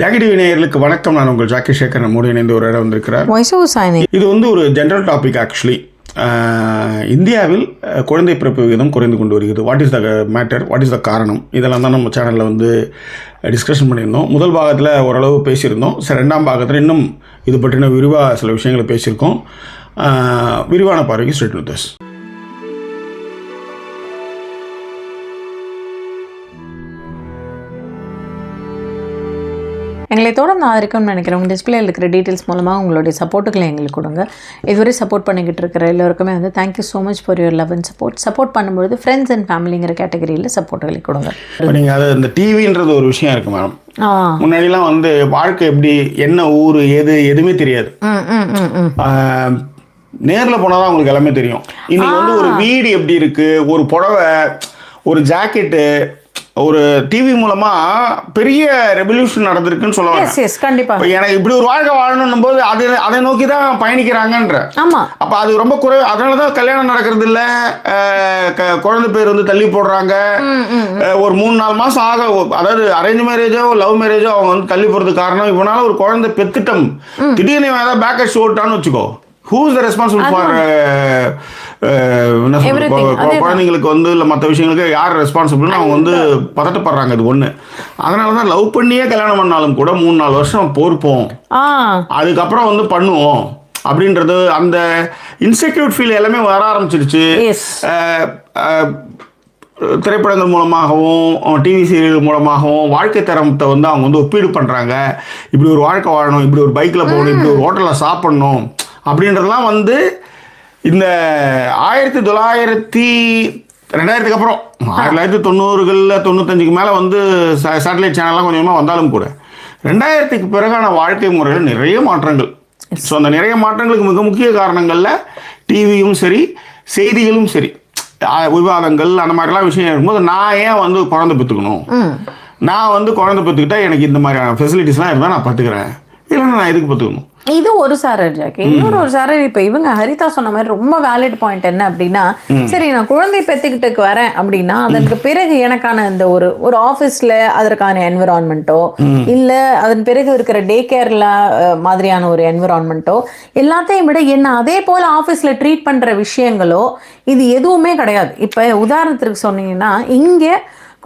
Jackie TV நேயர்களுக்கு வணக்கம். நான் உங்கள் ஜாக்கி சேகர். நம்மோடு இணைந்து ஒரு இடம் வந்திருக்கிறார். இது வந்து ஒரு ஜென்ரல் டாபிக். ஆக்சுவலி இந்தியாவில் குழந்தை பிறப்பு விகிதம் குறைந்து கொண்டு வருகிறது. What is the matter, what is the காரணம், இதெல்லாம் தான் நம்ம சேனலில் வந்து டிஸ்கஷன் பண்ணியிருந்தோம். முதல் பாகத்தில் ஓரளவு பேசியிருந்தோம். ரெண்டாம் பாகத்தில் இன்னும் இது பற்றின விரிவாக சில விஷயங்களை பேசியிருக்கோம். விரிவான பார்வைக்கு ஸ்ட்ரெயிட் வித் திஸ். எங்களை தொடர்ந்து ஆதரிக்கும்னு நினைக்கிறவங்க டிஸ்பிளேயில் இருக்கிற டீட்டெயில்ஸ் மூலமாக உங்களுடைய சப்போர்ட்டுகளை எங்களுக்கு கொடுங்க. இதுவரை சப்போர்ட் பண்ணிக்கிட்டு இருக்கிற எல்லோருக்குமே வந்து thank you so much for your love and support. Support பண்ணும்போது ஃப்ரெண்ட்ஸ் அண்ட் ஃபேமிலிங்கிற கேட்டகரியில் சப்போர்ட்டுகளை கொடுங்க. நீங்கள் அது இந்த டிவின்றது ஒரு விஷயம் இருக்குது மேடம். முன்னாடிலாம் வந்து வாழ்க்கை எப்படி, என்ன ஊர், எதுவுமே தெரியாது. நேரில் போனால் தான் உங்களுக்கு எல்லாமே தெரியும். இன்னைக்கு வந்து ஒரு வீடு எப்படி இருக்குது, ஒரு புடவை, ஒரு ஜாக்கெட்டு, ஒரு டிவி மூலமா பெரிய ரெவல்யூஷன் நடந்திருக்குன்னு சொல்லுவாங்க. கண்டிப்பா எனக்கு இப்படி ஒரு வாழ்க்கை வாழணும் போது அதை நோக்கி தான் பயணிக்கிறாங்கன்ற. அப்ப அது ரொம்ப குறைவு. அதனாலதான் கல்யாணம் நடக்கிறது இல்ல, குழந்தை பேர் வந்து தள்ளி போடுறாங்க. ஒரு 3-4 மாசம் ஆக, அதாவது அரேஞ்ச் மேரேஜோ லவ் மேரேஜோ அவங்க வந்து தள்ளி போறதுக்கு காரணம், இவனால ஒரு குழந்தை பெத்துட்டம், திடீர்னு ஏதாவது பேக்கெட் ஷோட்டான்னு வச்சுக்கோ, who is the responsible for குழந்தைங்களுக்கு வந்து இல்லை மற்ற விஷயங்களுக்கு யார் ரெஸ்பான்சிபிள்னு அவங்க வந்து பதட்டப்படுறாங்க. இது ஒன்று. அதனால தான் லவ் பண்ணியே கல்யாணம் பண்ணாலும் கூட 3-4 வருஷம் பொறுப்போம், அதுக்கப்புறம் வந்து பண்ணுவோம் அப்படின்றது, அந்த இன்செக்யூர் ஃபீல் எல்லாமே வர ஆரம்பிச்சிருச்சு. திரைப்படங்கள் மூலமாகவும் டிவி சீரியல் மூலமாகவும் வாழ்க்கை தரத்தை வந்து அவங்க வந்து ஒப்பீடு பண்ணுறாங்க. இப்படி ஒரு வாழ்க்கை வாழணும், இப்படி ஒரு பைக்கில் போகணும், இப்படி ஒரு ஹோட்டலில் சாப்பிட்ணும் அப்படின்றதுலாம் வந்து இந்த 2000க்கு அப்புறம் 1990களில் 95க்கு மேலே வந்து சேட்டலைட் சேனல்லாம் கொஞ்சமாக வந்தாலும் கூட 2000க்கு பிறகான வாழ்க்கை முறையில் நிறைய மாற்றங்கள். ஸோ அந்த நிறைய மாற்றங்களுக்கு மிக முக்கிய காரணங்களில் டிவியும் சரி, செய்திகளும் சரி, விவாதங்கள் அந்த மாதிரிலாம் விஷயம் இருக்கும்போது, நான் ஏன் வந்து குழந்தை பெற்றுக்கணும், நான் வந்து குழந்தை பெற்றுக்கிட்டா எனக்கு இந்த மாதிரியான ஃபெசிலிட்டிஸ்லாம் இருந்தால் நான் பார்த்துக்கிறேன், இல்லைன்னா நான் எதுக்கு பெற்றுக்கணும். இது ஒரு சாரர் ஜாக்கி. இன்னொரு ஒரு சாரர், இப்போ இவங்க ஹரிதா சொன்ன மாதிரி ரொம்ப வேலிட் பாயிண்ட் என்ன அப்படின்னா, சரி நான் குழந்தை பெற்றுக்கிட்டுக்கு வரேன் அப்படின்னா அதற்கு பிறகு எனக்கான இந்த ஒரு ஆஃபீஸில் அதற்கான என்விரான்மெண்ட்டோ இல்லை அதன் பிறகு இருக்கிற டே கேர்ல மாதிரியான ஒரு என்விரான்மெண்ட்டோ எல்லாத்தையும் விட என்ன அதே போல் ஆஃபீஸில் ட்ரீட் பண்ணுற விஷயங்களோ இது எதுவுமே கிடையாது. இப்போ உதாரணத்திற்கு சொன்னீங்கன்னா, இங்கே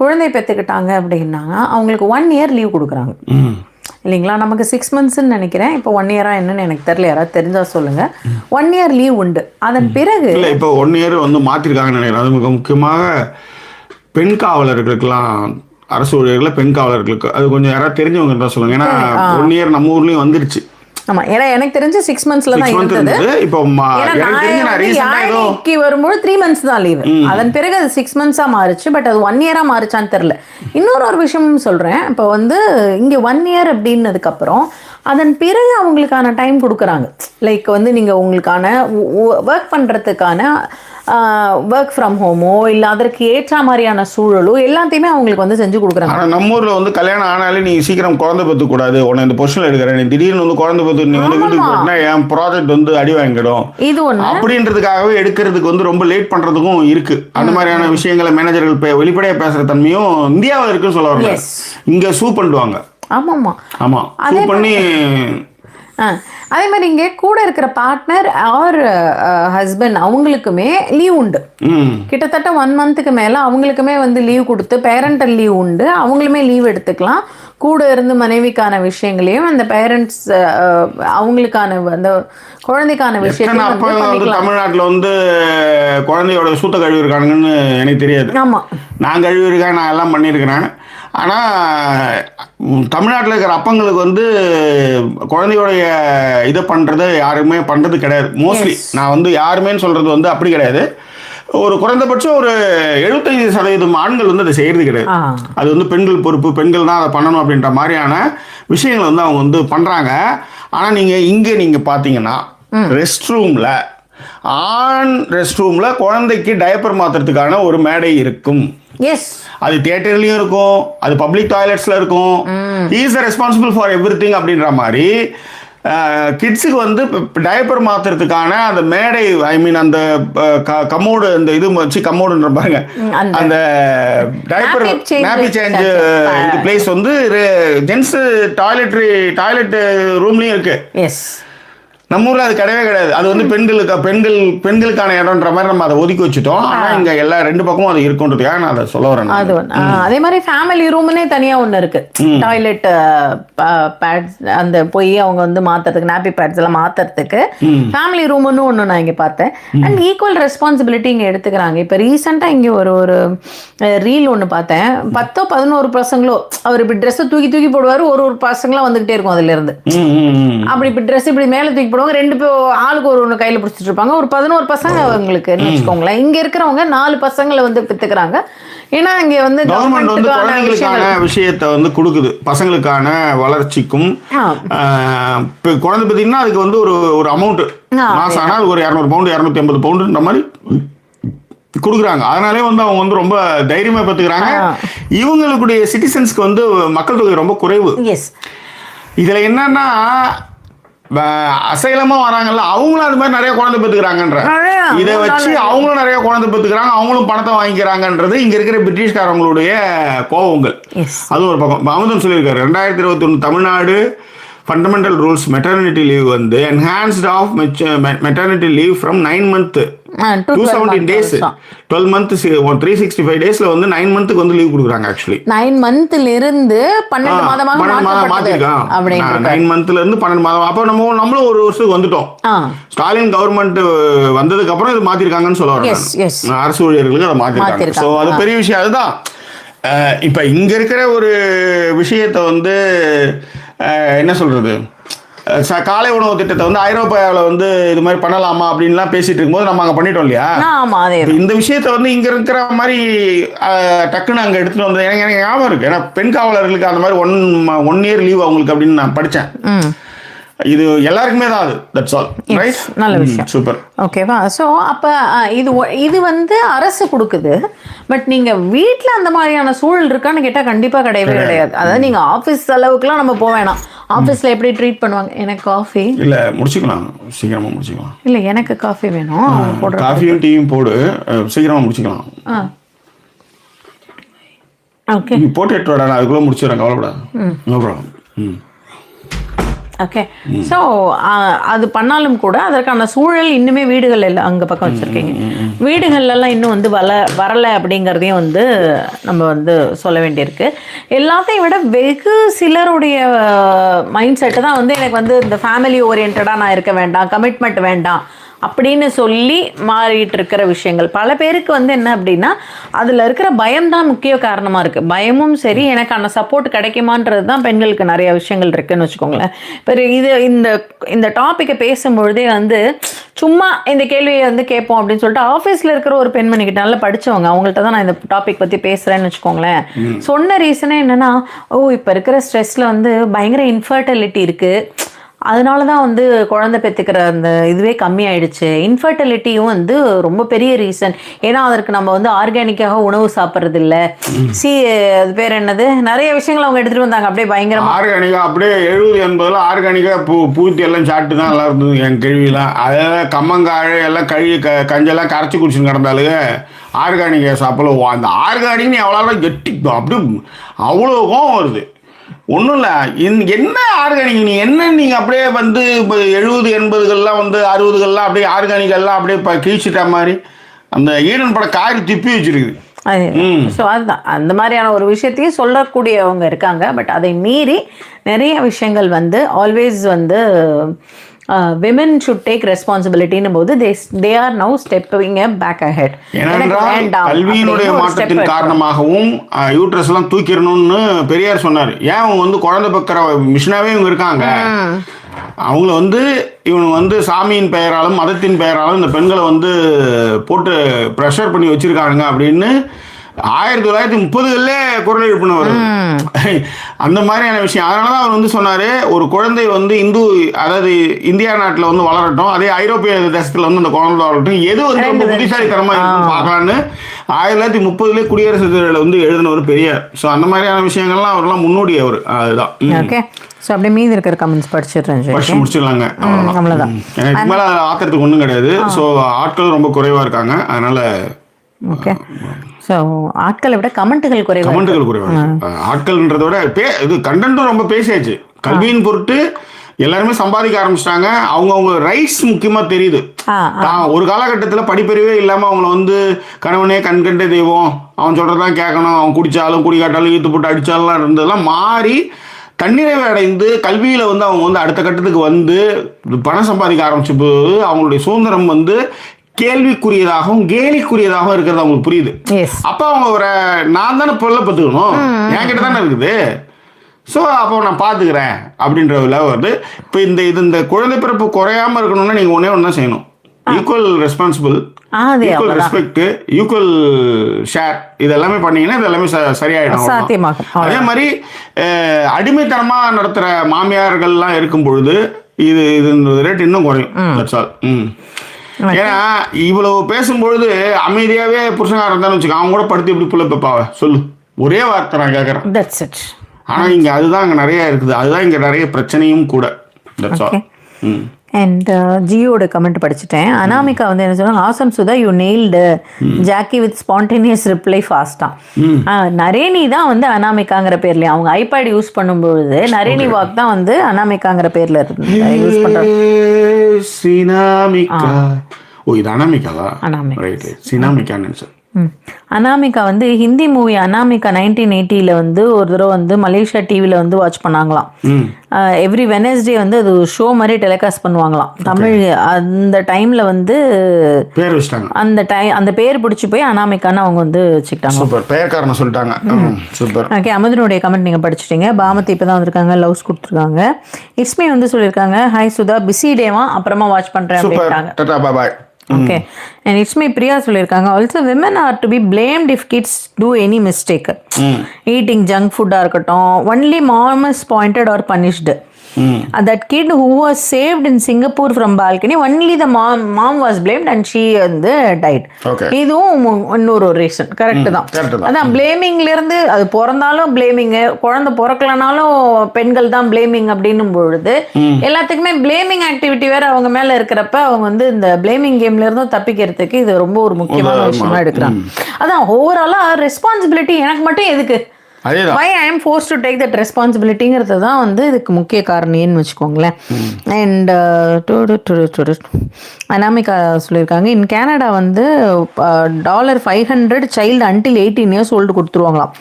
குழந்தை பெற்றுக்கிட்டாங்க அப்படின்னா அவங்களுக்கு 1 year லீவ் கொடுக்குறாங்க இல்லைங்களா? நமக்கு 6 monthsன்னு நினைக்கிறேன். இப்போ 1 year என்னன்னு எனக்கு தெரியல, யாராவது தெரிஞ்சா சொல்லுங்க. 1 year லீவ் உண்டு. அதன் பிறகு இல்லை, இப்போ 1 year வந்து மாற்றிருக்காங்கன்னு நினைக்கிறேன். அது மிக முக்கியமாக பெண் காவலர்களுக்கெல்லாம், அரசு ஊழியர்களில் பெண் காவலர்களுக்கு அது கொஞ்சம் யாராவது தெரிஞ்சவங்க இருந்தால் சொல்லுங்க. ஏன்னா 1 year நம்ம ஊர்லேயும் வந்துருச்சு. ஆமா, ஏன்னா எனக்கு தெரிஞ்சு 6 monthsல தான் இருந்தது. இப்போ வரும்போது 3 months தான் லீவு. அதன் பிறகு அது 6 months மாறுச்சு. பட் அது 1 year மாறுச்சான்னு தெரியல. இன்னொரு விஷயமும் சொல்றேன். இப்போ வந்து இங்க 1 year அப்படின்னதுக்கு அப்புறம் அதன் பிறகு அவங்களுக்கான டைம் கொடுக்குறாங்க. லைக் வந்து நீங்க உங்களுக்கான ஒர்க் பண்றதுக்கான ஒர்க் ஃப்ரம் ஹோமோ இல்லை அதற்கு ஏற்ற மாதிரியான சூழலோ எல்லாத்தையுமே அவங்களுக்கு வந்து செஞ்சு கொடுக்குறாங்க. ஆனால் நம்ம ஊரில் வந்து கல்யாணம் ஆனாலே நீ சீக்கிரம் குழந்தை பெற்றுக்கூடாது, உன்னை இந்த பொசிஷனில் எடுக்கிறேன், நீ திடீர்னு வந்து குழந்தை பெற்று நீ வந்து வீட்டுக்கு போட்டினா என் ப்ராஜெக்ட் வந்து அடி வாங்கிடும், இது ஒன்று அப்படின்றதுக்காகவே எடுக்கிறதுக்கு வந்து ரொம்ப லேட் பண்ணுறதுக்கும் இருக்குது. அந்த மாதிரியான விஷயங்களை மேனேஜர்கள் வெளிப்படையாக பேசுகிற தன்மையும் இந்தியாவில் இருக்குன்னு சொல்ல வரல. இங்கே சூ பண்ணுவாங்க. ஆமாம்மா, ஆமாம், சூ பண்ணி. அதே மாதிரி இங்கே கூட இருக்கிற பார்ட்னர் ஆர் ஹஸ்பண்ட் அவங்களுக்குமே லீவ் உண்டு. கிட்டத்தட்ட 1 monthக்கு மேலே அவங்களுக்குமே வந்து லீவ் கொடுத்து பேரண்டல் லீவ் உண்டு. அவங்களுமே லீவ் எடுத்துக்கலாம். கூட இருந்து மனைவிக்கான விஷயங்களையும் அந்த பேரண்ட்ஸ் அவங்களுக்கான அந்த குழந்தைக்கான விஷயத்தையும் தமிழ்நாட்டில் வந்து குழந்தையோட சூத்த கழுவி இருக்கானுங்கன்னு எனக்கு தெரியாது. ஆமாம், நான் கழுவி இருக்கேன், நான் எல்லாம் பண்ணியிருக்கிறேன். ஆனால் தமிழ்நாட்டில் இருக்கிற அப்பங்களுக்கு வந்து குழந்தையோடைய இதை பண்ணுறது யாருமே பண்ணுறது கிடையாது. மோஸ்ட்லி நான் வந்து யாருமேன்னு சொல்கிறது வந்து அப்படி கிடையாது. ஒரு குறைந்தபட்சம் ஒரு 75% ஆண்கள் வந்து அதை செய்கிறது கிடையாது. அது வந்து பெண்கள் பொறுப்பு, பெண்கள் தான் அதை பண்ணணும் அப்படின்ற மாதிரியான விஷயங்கள் வந்து அவங்க வந்து பண்ணுறாங்க. ஆனால் நீங்கள் பார்த்தீங்கன்னா ரெஸ்ட் ரூமில், ஆண் ரெஸ்ட் ரூமில் குழந்தைக்கு டயப்பர் மாற்றுறதுக்கான ஒரு மேடை இருக்கும். அது தியேட்டர்லயும் இருக்கும், அது பப்ளிக் டாய்லெட்ஸ்ல இருக்கும். He is responsible for everything அப்படின்ற மாதிரி கிட்ஸுக்கு வந்து டயப்பர் மாத்துறதுக்கான அந்த மேடை, ஐ மீன் அந்த கமோடு, அந்த இது வச்சு கமோடுன்ற பாருங்க, அந்த டயப்பர் நாப்பி சேஞ்ச் இது பிளேஸ் வந்து ஜென்ஸ் டாய்லெட் ரூம்லயும் இருக்கு. எஸ், நம்ம ஊர்ல அது கிடையவே கிடையாது. அது வந்து பெண்களுக்கான இடம்ன்ற மாதிரி நம்ம அதை ஒதுக்கி வச்சுட்டோம். ஆனா இங்க எல்லா ரெண்டு பக்கமும் அது இருக்குன்றதுக்காக நான் அதை சொல்ல வரேன். அது அதே மாதிரி ஃபேமிலி ரூம்னே தனியா ஒண்ணு இருக்கு. டாய்லெட் பேட்ஸ் அந்த போய் அவங்க வந்து மாத்துறதுக்கு, நாப்பி பேட்ஸ் எல்லாம் மாத்துறதுக்கு ஃபேமிலி ரூம்னு ஒண்ணு நான் இங்க பார்த்தேன். அண்ட் ஈக்குவல் ரெஸ்பான்சிபிலிட்டி இங்க எடுத்துக்கிறாங்க. இப்ப ரீசெண்டா இங்க ஒரு ரீல் ஒண்ணு பார்த்தேன். 10-11 பசங்களோ அவர் இப்படி ட்ரெஸ் தூக்கி தூக்கி போடுவாரு, ஒரு பசங்களா வந்துகிட்டே இருக்கும் அதுல இருந்து. அப்படி இப்படி ட்ரெஸ் இப்படி மேல தூக்கி 2 ஆளுக்கு ஒரு கையில பிடிச்சிட்டு இருப்பாங்க. ஒரு 11 பசங்க அவங்களுக்கு வச்சுக்கோங்களேன். இங்க இருக்கிறவங்க 4 பசங்களை வந்து பெத்துக்கிறாங்க. ஏன்னா இங்க வந்து கவர்மெண்ட் வந்து குழந்தைகளுக்கான விஷயத்தை வந்து கொடுக்குது, பசங்களுக்கான வளர்ச்சிக்கும். குழந்தை பார்த்தீங்கன்னா அதுக்கு வந்து ஒரு அமௌண்ட் மாசம் ஆனா அது ஒரு 200 பவுண்டு 250 பவுண்டுன்ற மாதிரி கொடுக்குறாங்க. அதனாலே வந்து அவங்க வந்து ரொம்ப தைரியமா பெற்றுக்கிறாங்க. இவங்களுடைய சிட்டிசன்ஸ்க்கு வந்து மக்கள் தொகை ரொம்ப குறைவு. இதுல என்னன்னா அசைலமா வராங்கல்ல, அவங்களும் அது மாதிரி நிறைய குழந்தை பெற்றுக்கிறாங்கன்ற இதை வச்சு அவங்களும் நிறைய குழந்தை பெற்றுக்கிறாங்க, அவங்களும் பணத்தை வாங்கிக்கிறாங்கன்றது இங்க இருக்கிற பிரிட்டிஷ்காரங்களுடைய கோபங்கள். அது ஒரு பக்கம். அமுதன் சொல்லியிருக்காரு 2021 Tamil Nadu fundamental rules maternity leave வந்து enhanced of maternity leave from 9 months 217 days 12 months 365 daysல வந்து 9 monthக்கு வந்து லீவ் கொடுக்குறாங்க. ஆக்சுவலி 9 monthல இருந்து 12 மாதமாக மாத்திருக்கான். 9 monthல இருந்து 12 மாதம். அப்போ நம்மளும் ஒரு வருஷத்துக்கு வந்துட்டோம். ஸ்டாலின் கவர்மெண்ட் வந்ததுக்கு அப்புறம் இது மாத்திருக்காங்கன்னு சொல்ல வரேன். அரசு ஊழியர்களுக்கு அதை மாத்திருக்காங்க. ஸோ அது பெரிய விஷயம். அதுதான் இப்ப இங்க இருக்கிற ஒரு விஷயத்தை வந்து என்ன சொல்றது, காலை உணவு திட்டத்தை வந்து ஐரோப்பாவில் வந்து இது மாதிரி பண்ணலாமா அப்படின்லாம் பேசிட்டு இருக்கும்போது நம்ம அங்கே பண்ணிட்டோம் இல்லையா. இந்த விஷயத்த வந்து இங்க இருக்கிற மாதிரி டக்குன்னு அங்கே எடுத்துட்டு வந்து எனக்கு ஞாபகம் இருக்கு. ஏன்னா பெண் காவலர்களுக்கு அந்த மாதிரி ஒன் இயர் லீவ் அவங்களுக்கு அப்படின்னு நான் படித்தேன். இது எல்லாருக்குமே தான் அது. That's all right. நல்ல விஷயம். சூப்பர். ஓகேவா. ஸோ அப்போ இது வந்து அரசு கொடுக்குது. பட் நீங்க வீட்டில் அந்த மாதிரியான சூழல் இருக்கான்னு கேட்டால் கண்டிப்பாக கிடையவே கிடையாது. அதாவது நீங்க ஆஃபீஸ் அளவுக்குலாம் நம்ம போக வேணாம். ஆஃபீஸில் எப்படி ட்ரீட் பண்ணுவாங்க, எனக்கு காஃபி இல்லை முடிச்சுக்கலாம், சீக்கிரமாக முடிச்சுக்கலாம். இல்லை எனக்கு காஃபி வேணும், போடுற காஃபியும் டீயும் போடு, சீக்கிரமாக முடிச்சுக்கலாம். ஓகே போட்டு 8 வாடா, நான் அதுக்குள்ளே முடிச்சிடுறேன், கவலைப்படாது. No problem. ஓகே. ஸோ அது பண்ணாலும் கூட அதற்கான சூழல் இன்னுமே வீடுகள் எல்லாம் அங்கே பக்கம் வச்சுருக்கீங்க. வீடுகள்லாம் இன்னும் வந்து வரலை அப்படிங்கிறதையும் வந்து நம்ம வந்து சொல்ல வேண்டியிருக்கு. எல்லாத்தையும் விட வெகு சிலருடைய மைண்ட் செட்டு தான் வந்து எனக்கு வந்து இந்த ஃபேமிலி ஓரியன்டாக நான் இருக்க வேண்டாம், கமிட்மெண்ட் வேண்டாம் அப்படின்னு சொல்லி மாறிட்டு இருக்கிற விஷயங்கள். பல பேருக்கு வந்து என்ன அப்படின்னா அதில் இருக்கிற பயம்தான் முக்கிய காரணமாக இருக்குது. பயமும் சரி, எனக்கான சப்போர்ட் கிடைக்குமான்றது தான் பெண்களுக்கு நிறைய விஷயங்கள் இருக்குதுன்னு வச்சுக்கோங்களேன். இப்போ இந்த டாப்பிக்கை பேசும்பொழுதே வந்து சும்மா இந்த கேள்வியை வந்து கேட்போம் அப்படின்னு சொல்லிட்டு ஆஃபீஸில் இருக்கிற ஒரு பெண்மணிக்கிட்ட நல்லா படித்தவங்க அவங்கள்ட்ட தான் நான் இந்த டாபிக் பற்றி பேசுகிறேன்னு வச்சுக்கோங்களேன். சொன்ன ரீசனே என்னென்னா, இப்போ இருக்கிற ஸ்ட்ரெஸ்ஸில் வந்து பயங்கர இன்ஃபர்டிலிட்டி இருக்குது, அதனால தான் வந்து குழந்தை பெற்றுக்கிற அந்த இதுவே கம்மியாயிடுச்சு. இன்ஃபர்டிலிட்டியும் வந்து ரொம்ப பெரிய ரீசன். ஏன்னா அதற்கு நம்ம வந்து ஆர்கானிக்காக உணவு சாப்பிட்றது இல்லை. அது பேர் என்னது, நிறைய விஷயங்கள் அவங்க எடுத்துகிட்டு வந்தாங்க. அப்படியே பயங்கரமாக ஆர்கானிக்காக அப்படியே 70-80 ஆர்கானிக்காக பூத்தி எல்லாம் சாப்பிட்டு தான் நல்லா இருந்தது என் கேள்வியெல்லாம். அதெல்லாம் கம்மங்காழ் எல்லாம் கஞ்செல்லாம் கரைச்சி குடிச்சுன்னு கிடந்தாலுங்க ஆர்கானிக்கை சாப்பிடலாம். அந்த ஆர்கானிக்னு எவ்வளோ கெட்டி அப்படி அவ்வளோ கோவம் வருது. ஒன்றும் இல்லை, என்ன ஆர்கானிக் நீங்கள் அப்படியே வந்து 70-80 வந்து 60 அப்படியே ஆர்கானிக்கெல்லாம் அப்படியே கிழிச்சிட்ட மாதிரி அந்த ஈரன் படம் காரி திப்பி வச்சிருக்குது. ஸோ அதுதான் அந்த மாதிரியான ஒரு விஷயத்தையும் சொல்லக்கூடியவங்க இருக்காங்க. பட் அதை மீறி நிறைய விஷயங்கள் வந்து ஆல்வேஸ் வந்து women should take responsibility போது they are now stepping back ahead. கல்வியினுடைய மாற்றத்தின் காரணமாகவும் யூட்ரஸ் எல்லாம் தூக்கிடணும்னு பெரியார் சொன்னார். ஏன் அவங்க வந்து குழந்தை பெக்கிற மிஷினாவே இவங்க இருக்காங்க, அவங்கள வந்து இவங்க வந்து சாமியின் பெயராலும் மதத்தின் பெயராலும் இந்த பெண்களை வந்து போட்டு ப்ரெஷர் பண்ணி வச்சிருக்காங்க அப்படின்னு 1930களிலே குரல் எழுப்பினவர். அந்த மாதிரியான விஷயம். அதனால தான் அவர் வந்து சொன்னார், ஒரு குழந்தை வந்து அதாவது இந்தியா நாட்டில் வந்து வளரட்டும், அதே ஐரோப்பிய தேசத்தில் வந்து அந்த குழந்தை வளரட்டும், எது வந்து ரொம்ப புத்திசாலித்தனமாக இருக்குன்னு பார்க்கலான்னு 1930லே குடியரசு தலைவரில் வந்து எழுதினவர் பெரியார். ஸோ அந்த மாதிரியான விஷயங்கள்லாம் அவர்லாம் முன்னோடி அவர். அதுதான். ஓகே. ஸோ அப்படியே மீதி இருக்கிற கமெண்ட்ஸ் படிச்சு முடிச்சிடலாங்க. அவ்வளோதான். இதுக்கு மேலே ஆத்திரத்துக்கு ஒன்றும் கிடையாது. ஸோ ஆட்கள் ரொம்ப குறைவாக இருக்காங்க. அதனால ஓகே. ஸோ ஆட்களை விட கமெண்ட்டுகள் குறைவாக ஆட்கள்ன்றத விட இது கண்டென்ட்டும் ரொம்ப பேசியாச்சு. கல்வியின் பொருட்டு எல்லாருமே சம்பாதிக்க ஆரம்பிச்சிட்டாங்க. அவங்கவுங்க ரைட்ஸ் முக்கியமாக தெரியுது. ஒரு காலகட்டத்தில் படிப்பறிவே இல்லாமல் அவங்கள வந்து கணவனே கண்கண்டே தெய்வம், அவன் சொல்கிறதான் கேட்கணும், அவன் குடித்தாலும் குடிக்காட்டாலும் ஈத்து போட்டு அடித்தாலும் இருந்ததெல்லாம் மாறி தன்னிறைவு அடைந்து கல்வியில் வந்து அவங்க வந்து அடுத்த கட்டத்துக்கு வந்து பணம் சம்பாதிக்க ஆரம்பிச்ச போது அவங்களுடைய சுதந்திரம் வந்து கேள்விக்குரியதாகவும் கேலிக்குரியதாகவும் இருக்கிறது அவங்களுக்கு புரியுது. அப்போ அவங்க நான் தானே பொருளை பத்துக்கணும், என்கிட்ட தானே இருக்குது, ஸோ அப்போ நான் பார்த்துக்கிறேன் அப்படின்ற வருது. இப்போ இந்த குழந்தை பிறப்பு குறையாமல் இருக்கணும்னா நீங்கள் ஒன்றே ஒன்று தான் செய்யணும். Equal responsible, equal respect, equal share, இது எல்லாமே பண்ணீங்கன்னா இது எல்லாமே சரியாயிடும். அதே மாதிரி அடிமைத்தனமாக நடத்துகிற மாமியார்கள்லாம் இருக்கும் பொழுது இது ரேட் இன்னும் குறையும். That's all. ஏன்னா இவ்வளவு பேசும்பொழுது அமைதியாவே புருஷனாக இருந்தாலும் வச்சுக்கோ, அவங்க கூட படுத்து எப்படி புள்ள பெப்பாவ சொல்லு, ஒரே வார்த்தை நான் கேட்குறேன். ஆனா இங்க அதுதான் அங்க நிறைய இருக்குது. அதுதான் இங்க நிறைய பிரச்சனையும் கூட. That's all. அண்ட் ஜியோட கமெண்ட் படிச்சுட்டேன். அனாமிகா வந்து என்ன சொன்னாங்க, awesome Sudha you nailed Jackie with spontaneous reply ஃபாஸ்டா. நரேனி தான் வந்து அனாமிகாங்கிற பேர்ல அவங்க ஐபேட் யூஸ் பண்ணும்பொழுது நரேனி வாக் தான் வந்து அனாமிகாங்கிற பேர்ல இருந்து யூஸ் பண்றாங்க. சினாமிகா. ஓ இது அனாமிகாவா? ரைட், சினாமிகான்னு சார். அனாமிகா வந்து ஹிந்தி மூவி அனாமிகா 1980 வந்து ஒரு தடவை வந்து மலேசியா டிவியில் வந்து வாட்ச் பண்ணாங்களாம். எவ்ரி வெனஸ்டே வந்து அது ஷோ மாதிரி டெலிகாஸ்ட் பண்ணுவாங்களாம் தமிழ். அந்த டைம்ல வந்து பேர் வச்சிட்டாங்க. அந்த பேர் பிடிச்சி போய் அனாமிகான்னு அவங்க வந்து வச்சுக்கிட்டாங்க. சூப்பர், பெயர் காரணம் சொல்லிட்டாங்க. சூப்பர். ஓகே, அமுதனுடைய கமெண்ட் நீங்கள் படிச்சிட்டீங்க. பாமதி இப்போ தான் வந்திருக்காங்க, லவ்ஸ் கொடுத்துருக்காங்க. இஸ்மி வந்து சொல்லியிருக்காங்க, ஹாய் சுதா, பிஸி டேவா, அப்புறமா வாட்ச் பண்ணுறேன் அப்படின்ட்டாங்க. Okay. And it's me Priya சொல்லியிருக்காங்க, also women are to be blamed if kids do any mistake. Eating junk ஃபுட்டாக இருக்கட்டும், only mom is pointed or punished. That kid who was saved in Singapore from balcony, only the mom was blamed and she வந்து died. இதுவும் இன்னொரு reason. Correct தான். அதான் பிளேமிங்ல இருந்து, அது பிறந்தாலும் பிளேமிங், குழந்தை பிறக்கலனாலும் பெண்கள் தான் பிளேமிங் அப்படின்னும் பொழுது எல்லாத்துக்குமே பிளேமிங் ஆக்டிவிட்டி வேற அவங்க மேல இருக்கிறப்ப அவங்க வந்து இந்த பிளேமிங் கேம்ல இருந்தும் தப்பிக்கிறதுக்கு இது ரொம்ப ஒரு முக்கியமான விஷயமா எடுக்கிறாங்க. அதான் ஓவராலா ரெஸ்பான்சிபிலிட்டி எனக்கு மட்டும் எதுக்கு, why I am forced to take that responsibilityங்கிறது தான் வந்து இதுக்கு முக்கிய காரணின்னு வச்சுக்கோங்களேன். அண்ட் அனாமிகா சொல்லியிருக்காங்க, இன் கேனடா வந்து $500 சைல்டு அன்டில் 18 years old கொடுத்துருவாங்களாம்.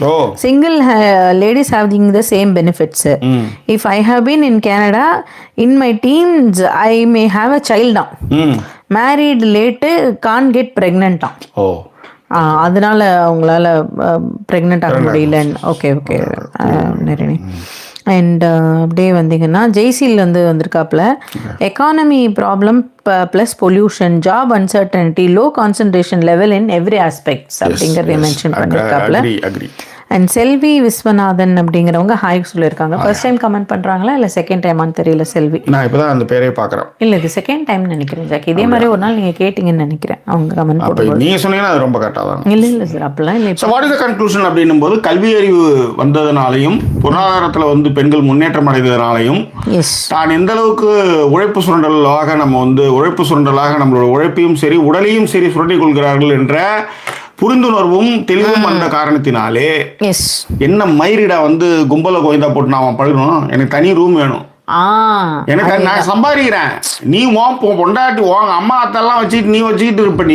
Single ladies having the same benefits. If I have been in Canada in my teens I may have a சைல்டாம், married late can get ப்ரெக்னென்டாம். அதனால அவங்களால ப்ரெக்னென்ட் ஆக முடியல. ஓகே ஓகே நிறைய. And அப்படியே வந்தீங்கன்னா ஜெய்சில் வந்து வந்திருக்காப்புல, economy problem plus pollution, job uncertainty, low concentration level in every aspects அப்படிங்கிறத மென்ஷன் பண்ணியிருக்காப்புல. அண்ட் செல்வி விஸ்வநாதன் அப்படிங்கிறவங்க ஹாய் சொல்லியிருக்காங்க. ஃபர்ஸ்ட் டைம் கமெண்ட் பண்ணுறாங்களா இல்லை செகண்ட் டைமான்னு தெரியல. செல்வி, நான் இப்போ தான் அந்த பேரே பார்க்குறேன். இல்லை இது செகண்ட் டைம் நினைக்கிறேன் ஜாக்கி. இதே மாதிரி ஒரு நாள் நீங்கள் கேட்டிங்கன்னு நினைக்கிறேன் அவங்க கமெண்ட் போட்டு. நீங்கள் சொன்னீங்கன்னா அது ரொம்ப கரெக்டாக தான். இல்லை சார் அப்படிலாம் இல்லை. So what is the conclusion அப்படின்னும் போது, கல்வி அறிவு வந்ததுனாலையும் பொருளாதாரத்தில் வந்து பெண்கள் முன்னேற்றம் அடைந்ததுனாலையும் தான் எந்த அளவுக்கு உழைப்பு சுரண்டலாக நம்மளோட உழைப்பையும் சரி உடலையும் சரி சுரண்டி கொள்கிறார்கள் என்ற புரிந்துணர்வும் தெளிவும் வந்த காரணத்தினாலே என்ன மயிரிடா வந்து கும்பல கோயந்தா போட்டு நான் பழகணும், எனக்கு தனி ரூம் வேணும், எனக்கு நான் சம்பாதிக்கிறேன், நீ பொண்டாட்டி உங்க அம்மா அத்தெல்லாம் வச்சுக்கிட்டு நீ வச்சுக்கிட்டு இருப்ப,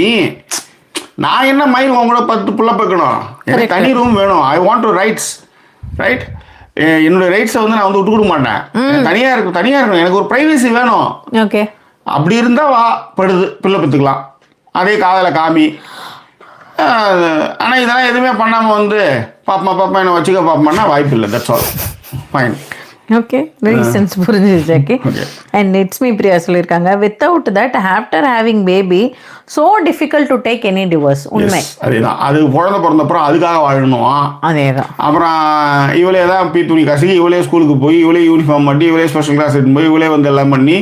நான் என்ன மயில் உங்களோட 10 புள்ள வைக்கணும், எனக்கு தனி ரூம் வேணும். I want to rights, right? என்னோட ரைட்ஸை வந்து நான் வந்து விட்டு கொடுக்க மாட்டேன். தனியாக இருக்கணும், எனக்கு ஒரு ப்ரைவசி வேணும். ஓகே, அப்படி இருந்தால் வா படுது பிள்ளை பெற்றுக்கலாம், அதே காதலை காமி. ஆனால் இதெல்லாம் எதுவுமே பண்ணாமல் வந்து பாப்பா என்ன வச்சுக்க பாப்பமானா வாய்ப்பு இல்லை. That's all. Fine. Okay reasons புரிஞ்சுது Jackie. And it's me Priya சொல்லியிருக்காங்க, without that after having baby so difficult to take any divorce. உண்மை. அதேதான். அது குழந்தை பிறந்தப்புறம் அதுக்காக வாழணும். அதேதான். அப்புறம் இவளே தான் பீ துணி கசக்கி, இவளே ஸ்கூலுக்கு போய், இவளே யூனிஃபார்ம் பண்ணி, இவளே ஸ்பெஷல் கிளாஸ் எடுத்து போய், இவளே வந்து எல்லாம் பண்ணி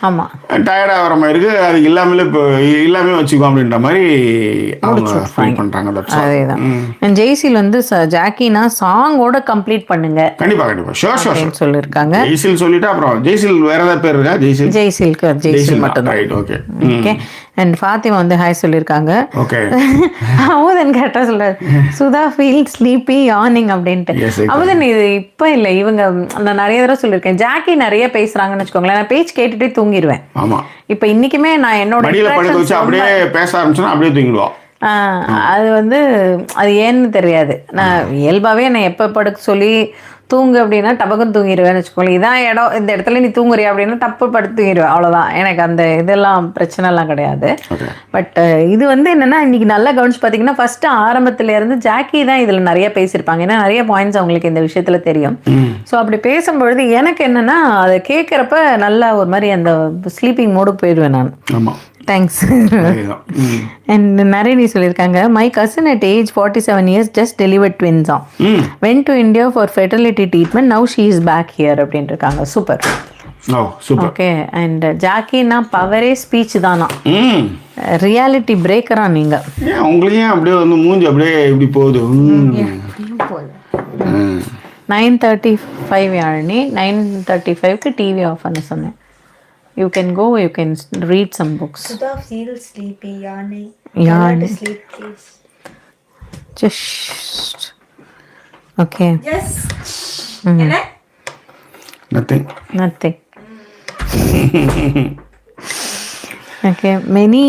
ஆமாம் டயர்டாக வர மாதிரி இருக்குது. அதுக்கு இல்லாமலே இப்போ எல்லாமே வச்சுக்கோ அப்படின்ற மாதிரி அவங்க ஃபீல் பண்ணுறாங்க. அதேதான். ஜெய்சில் வந்து ஜாக்கினா சாங்கோட கம்ப்ளீட் பண்ணுங்க. கண்டிப்பாக ஷோர் சொல்லியிருக்காங்க. ஜெய்சில் சொல்லிட்டு அப்புறம் ஜெய்சில் வேற ஏதாவது பேர் இருக்கா? ஜெய்சில் மட்டும்தான். Right, okay. Okay. And Fatima வந்து ஹாய் சொல்லியிருக்காங்க. ஓகே. அமுதன் கரெக்டாக சொல்றாரு, சுதா ஃபீல் ஸ்லீப்பி யார்னிங் அப்படின்ட்டு. அமுதன் இது இப்போ இல்லை, இவங்க நான் நிறைய தடவை சொல்லியிருக்கேன், ஜாக்கி நிறைய பேசுறாங்கன்னு வச்சுக்கோங்களேன், நான் பேச்சு கேட்டுட்டே தூங்கிடுவேன். ஆமாம். இப்போ இன்னைக்குமே நான் என்னோட அப்படியே பேச ஆரம்பிச்சோன்னா அப்படியே தூங்கிடுவோம். அது வந்து அது ஏன்னு தெரியாது. நான் இயல்பாகவே நான் எப்போ படுக்க சொல்லி தூங்கு அப்படின்னா டபக்குன்னு தூங்கிடுவேன்னு வச்சுக்கோங்களேன். இதான் இடம், இந்த இடத்துல நீ தூங்குறியா அப்படின்னா டப்பு படுத்து தூங்கிடுவேன். அவ்வளோதான். எனக்கு அந்த இதெல்லாம் பிரச்சனைலாம் கிடையாது. பட் இது வந்து என்னென்னா, இன்றைக்கி நல்லா கவனிச்சு பார்த்தீங்கன்னா ஃபஸ்ட்டு ஆரம்பத்துலேருந்து ஜாக்கி தான் இதில் நிறைய பேசியிருப்பாங்க. ஏன்னா நிறைய பாயிண்ட்ஸ் அவங்களுக்கு இந்த விஷயத்தில் தெரியும். ஸோ அப்படி பேசும்பொழுது எனக்கு என்னென்னா, அதை கேட்குறப்ப நல்லா ஒரு மாதிரி அந்த ஸ்லீப்பிங் மோடுக்கு போயிடுவேன் நான். ஆமாம். தேங்க்ஸ். அண்ட் நரேனி சொல்லியிருக்காங்க, my cousin at age 47 years just delivered twins on. Went to India for fertility treatment. Now she is back here அப்படின்ட்டு இருக்காங்க. சூப்பர். ஓகே. அண்ட் ஜாக்கினா பவரே ஸ்பீச் தானா, ரியாலிட்டி பிரேக்கரா நீங்க. உங்களுக்கு ஏன் அப்படியே வந்து மூஞ்சி அப்படியே இப்படி போகுது? 9:35 யாழினி, 9:35க்கு டிவி ஆஃப் பண்ண சொன்னேன். You can go, you can read some books. Sudha feels sleepy, Yarni. Yarn. Sleep, please. Just. Okay. Yes. Nothing. Okay. Many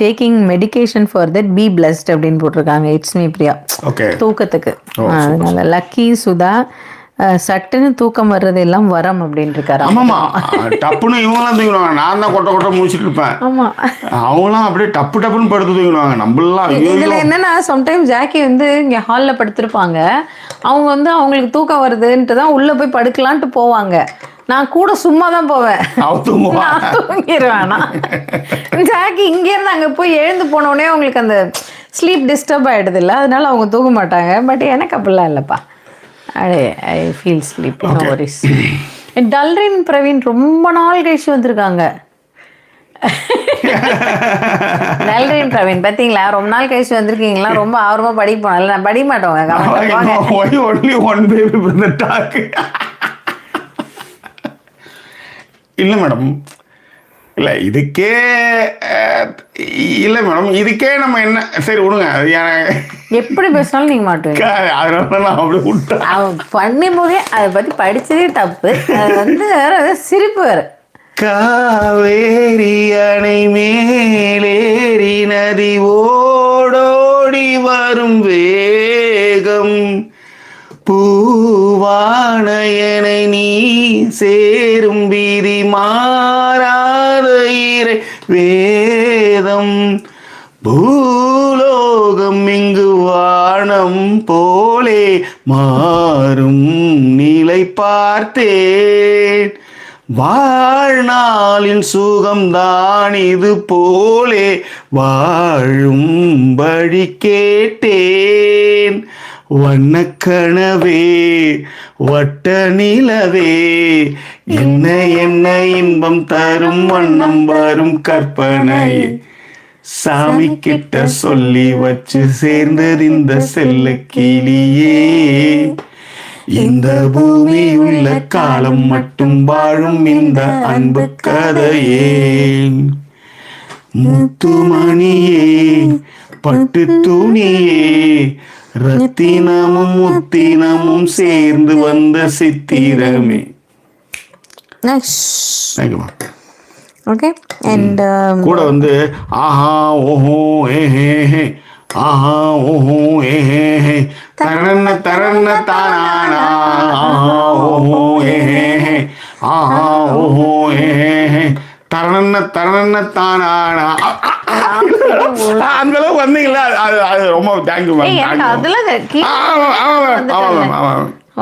taking medication for that. Be blessed அப்படின்னு போட்டிருக்காங்க. It's me Priya. Okay. தூக்கத்துக்கு. அதனால lucky Sudha சட்டுன்னு தூக்கம் வர்றது எல்லாம் வரம் அப்படின்னு இருக்காரு. ஆமாம்மா, டப்புன்னு இவங்களாம் தூங்கிடுவாங்க. நான் தான் கொட்டை கொட்டை முடிச்சுட்டு இருப்பேன். ஆமாம், அவங்களாம் அப்படியே டப்புன்னு படுத்து தூங்கிடுவாங்க. நம்மளாம் இதில் என்னன்னா, சம்டைம் ஜாக்கி வந்து இங்கே ஹாலில் படுத்திருப்பாங்க. அவங்க வந்து அவங்களுக்கு தூக்கம் வருதுன்ட்டு தான் உள்ளே போய் படுக்கலான்ட்டு போவாங்க. நான் கூட சும்மா தான் போவேன், தூங்கிடுவேன். ஜாக்கி இங்கேருந்து அங்கே போய் எழுந்து போனோடனே அவங்களுக்கு அந்த ஸ்லீப் டிஸ்டர்ப் ஆகிடுது இல்லை, அதனால அவங்க தூங்க மாட்டாங்க. பட் எனக்கு அப்படிலாம் இல்லைப்பா, I feel sleep, no worries. டல்ரின் பிரவீன் ரொம்ப நாள் கழிச்சு வந்திருக்காங்க. டல்ரின் பிரவீன் பார்த்தீங்களா, ரொம்ப நாள் கழிச்சு வந்திருக்கீங்களா? ரொம்ப ஆர்வமாக படிப்போம். இல்லை நான் படிக்க மாட்டோங்க. இல்லை மேடம், இல்லை இதுக்கே இல்லை மேடம், இதுக்கே நம்ம என்ன சரி விடுங்க. அது எப்படி பேசினாலும் நீங்கள் மாட்டுவீங்க, அதனால நான் அப்படி விட்டேன். அவன் பண்ணும்போதே அதை பற்றி படித்ததே தப்பு. அது வந்து வேறு சிரிப்பு வேறு. காவேரி அணை மேலேறி நதி ஓடோடி வரும் வேகம், பூவானையனை நீ சேரும் வீதி மாறாத இறை வேதம், பூலோகம் இங்கு வானம் போலே மாறும் நிலை பார்த்தேன், வாழ்நாளின் சுகம்தான் இது போலே வாழும்படி கேட்டேன், வண்ணக்கனவே வட்ட நிலவே என்ன என்ன இன்பம் தரும் வண்ணம் வரும் கற்பனை, சாமி கிட்ட சொல்லி வச்சு சேர்ந்தது இந்த செல்ல கிளியே, இந்த பூமி உள்ள காலம் மட்டும் வாழும் இந்த அன்பு கதையே, முத்துமணியே பட்டு துணியே ரத்தினமும் முத்தினமும் சேர்ந்து வந்த சித்திரமே. ஓகே. அண்ட் கூட வந்து ஆஹா ஓஹோ ஏஹே ஆஹா ஓஹோ ஏஹே தரன்ன தரன்ன தானா ஆஹா ஓஹோ ஏஹே ஆஹா ஓஹோ ஏஹே தரன்ன தரன்ன தானா அந்த அளவுக்கு வந்தீங்களா? அது ரொம்ப தேங்க்யூ மேம்.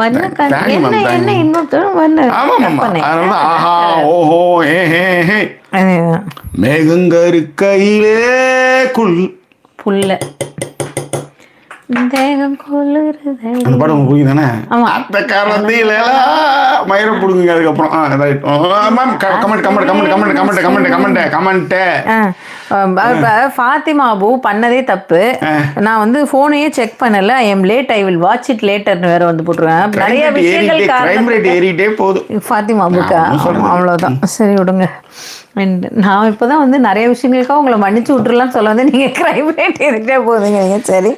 வண்ண Thank you, ma'am. என்ன Thank என்ன you. இன்னொருத்தரும் வண்ண ஆமாம் ஆமாம் கற்பனை. அதனால தான் ஆஹா ஓஹோ ஏ ஹே ஹே அதேதான். மேகங்கருக்கையிலே குள் புல்ல தேகம் கொள்ளுறதை. அந்த பாடம் உங்களுக்கு புரியுது தானே ஆமா. அந்த காலத்தில் மயிரம் பிடுங்குங்க அதுக்கப்புறம் right ma'am comment Fathima Abu பண்ணதே தப்பு. நான் வந்து போனையே செக் பண்ணல. I am late, I will watch it லேட்டர்னு வேற வந்து போட்டுருவேன். நிறைய விஷயங்கள் கிரைம் ரேட் ஏறிட்டே போகுது ஃபாத்திமா அபுக்கா அவ்வளோதான். சரி விடுங்க. And நான் இப்போதான் வந்து நிறைய விஷயங்களுக்காக உங்களை மன்னிச்சு விட்டுறலாம்னு சொல்ல வந்து நீங்க கிரைம் ரேட் ஏறிட்டே போகுதுங்க. சரி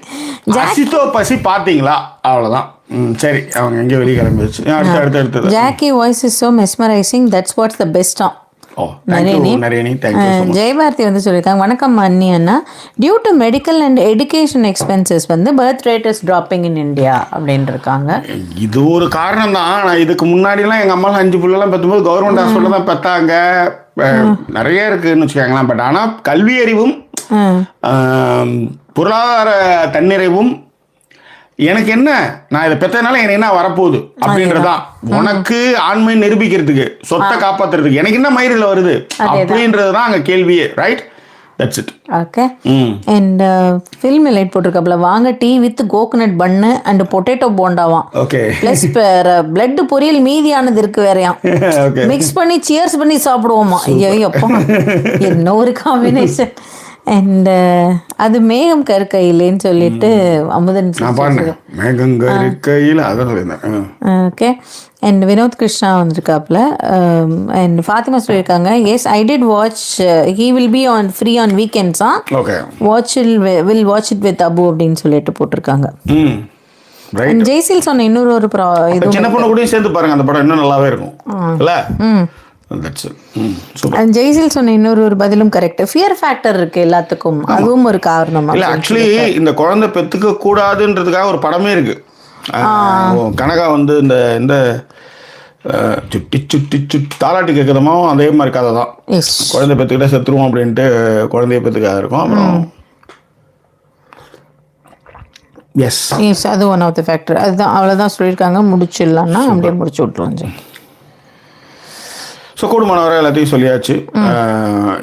அசித்தோ பசி பார்த்தீங்களா அவ்வளோதான். சரி அவங்க எங்கேயோ வெளியே கிளம்பிடுச்சு. அடுத்தது Jackie voice is so mesmerising, that's what's the best one. Nareni Jayabharathi வந்து சொல்லியிருக்காங்க, வணக்கம் அண்ணி அண்ணா, due to medical and education expenses வந்து birth rate is dropping in India அப்படின்னு இருக்காங்க. இது ஒரு காரணம் தான். நான் இதுக்கு முன்னாடிலாம் எங்கள் அம்மாலாம் 5 பிள்ளைலாம் பெற்றும்போது கவர்மெண்ட் ஹாஸ்பிட்டல் தான் பெற்றாங்க. நிறைய இருக்குன்னு வச்சுக்கோங்களேன். பட் ஆனால் கல்வி அறிவும் பொருளாதார தன்னிறைவும் எனக்கு என்ன, நான் இதை பெற்றதுனால எனக்கு என்ன வரப்போகுது அப்படின்றதான். உனக்கு ஆண்மை நிரூபிக்கிறதுக்கு, சொத்தை காப்பாத்துறதுக்கு எனக்கு என்ன மயிரில் வருது அப்படின்றது தான் அங்கே கேள்வியே. Right, that's it. Okay. And film light போட்டிருக்காப்புல, வாங்க tea with coconut bun and potato போண்டாவாம். ஓகே. பிளஸ் பிளட் பொரியல் மீதியானது இருக்கு வேறையாம். மிக்ஸ் பண்ணி சியர்ஸ் பண்ணி சாப்பிடுவோமா. ஐயோ அப்போ என்ன ஒரு காம்பினேஷன். அண்ட் அது மேகம் கருக்கையிலேன்னு சொல்லிட்டு அமுதன் மேகங்கருக்கையில் அதான் சொல்லியிருந்தேன். ஓகே. அண்ட் வினோத் கிருஷ்ணா வந்திருக்காப்புல. அண்ட் ஃபாத்திமா சொல்லியிருக்காங்க, yes I did watch, he will be on free on வீக்கெண்ட்ஸா, watch will watch it with Abu அப்படின்னு சொல்லிட்டு போட்டிருக்காங்க. ஜெய்சில் சொன்ன இன்னொரு ஒரு இது சின்ன பொண்ணு கூட சேர்ந்து பாருங்க, அந்த படம் இன்னும் நல்லாவே இருக்கும் இல்ல. ஜெய்சில் சொன்ன இன்னொரு ஒரு பதிலும் கரெக்ட். ஃபியர் ஃபேக்டர் இருக்கு எல்லாத்துக்கும், அதுவும் ஒரு காரணம். இல்ல ஆக்சுவலி இந்த குழந்தை பெத்துக்க கூடாதுன்றதுக்காக ஒரு படமே இருக்கு. கனகா வந்து இந்த இந்த சுட்டி சுட்டி சுட்டி தாலாட்டி கேட்குறமோ அதே மாதிரி கதை தான். குழந்தை பெற்றுக்கிட்ட செத்துருவோம் அப்படின்ட்டு குழந்தைய பெற்றுக்காக இருக்கும். அப்புறம் எஸ் அது ஒன் ஆஃப் த ஃபேக்டர். அதுதான், அவ்வளோதான் சொல்லியிருக்காங்க. முடிச்சிடலான்னா அப்படியே முடிச்சு விட்ருவோம். ஸோ கூடுமானவரை எல்லாத்தையும் சொல்லியாச்சு.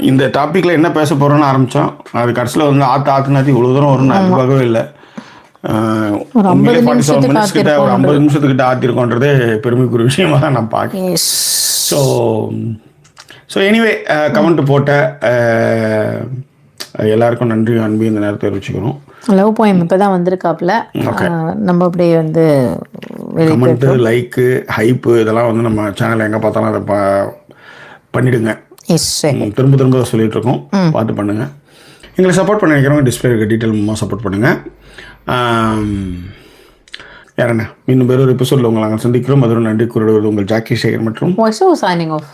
இந்த டாப்பிக்கில் என்ன பேச போகிறோன்னு ஆரம்பித்தோம். அது கடைசியில் வந்து ஆற்றுனாத்தி இவ்வளோ தூரம் வரும்னு நான் எதிர்பார்க்கவே இல்லை. ஒரு 50 நிமிஷத்துக்கிட்ட ஆற்றிருக்கோன்றதே பெருமைக்குரிய விஷயமாக தான் நான் பார்க்கிறேன். ஸோ எனிவே கமெண்ட் போட்ட எல்லாருக்கும் நன்றி அன்பு இந்த நேரத்தை தெரிவிச்சுக்கிறோம். லவ் போயம் இப்போ தான் வந்திருக்காப்புல. நம்ம அப்படியே வந்து கமெண்ட்டு, லைக்கு, ஹைப்பு இதெல்லாம் வந்து நம்ம சேனலில் எங்கே பார்த்தாலும் அதை பண்ணிவிடுங்க. திரும்ப திரும்ப சொல்லிகிட்டு இருக்கோம், பார்த்து பண்ணுங்கள். எங்களை சப்போர்ட் பண்ண நினைக்கிறவங்க டிஸ்பிளே இருக்க டீட்டெயில் மூலமாக சப்போர்ட் பண்ணுங்கள். யாரண்ணா இன்னும் வேறு ஒரு எபிசோடில் உங்களை நாங்கள் சந்திக்கிறோம். அதுவும் நன்றி கூறுவது உங்கள் ஜாக்கி சேகர் மற்றும் signing off.